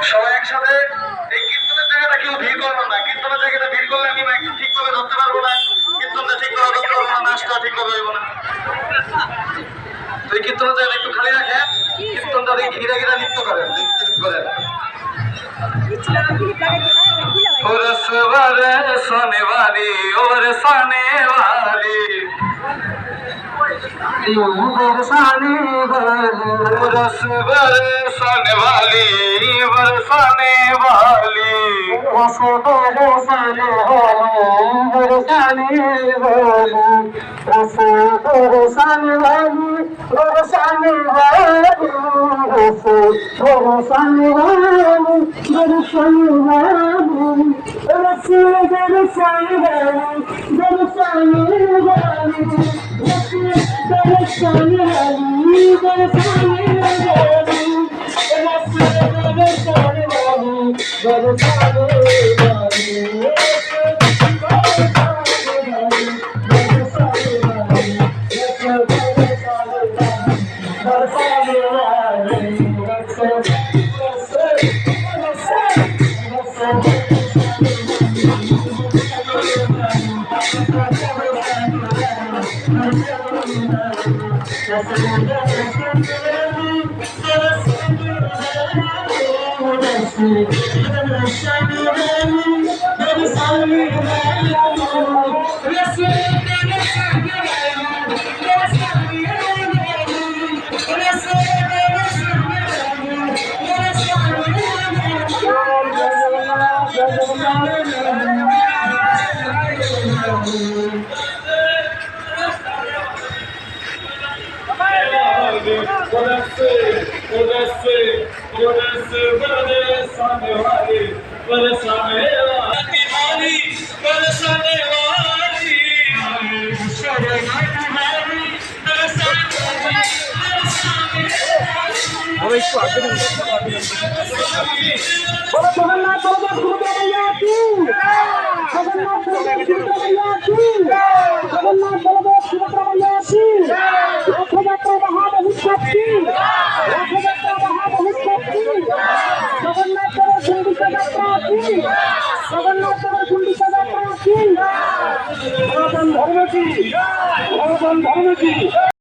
সবাই একসাথে এই কীর্তনের জায়গাটা কেউ ভিড় করবো না। কীর্তনের জায়গাটা ভিড় করলে আমি মাইক ঠিকভাবে ধরতে পারবো না, কীর্তনটা ঠিকভাবে ধরতে পারবো না, নাচটা ঠিকভাবে হইব না। তো এই কীর্তনের জায়গাটা একটু খালি রাখে, কীর্তনটা ঘিরে ঘিরে নৃত্য করেন করেন। सोने वाली और साने वाली बरसाने वाली बरसाने वाली बरसाने वाली बरसाने वाली बरसाने वाली बरसाने वाली बरसाने वाली बरसाने वाली बरसाने वाली ধর্ম কি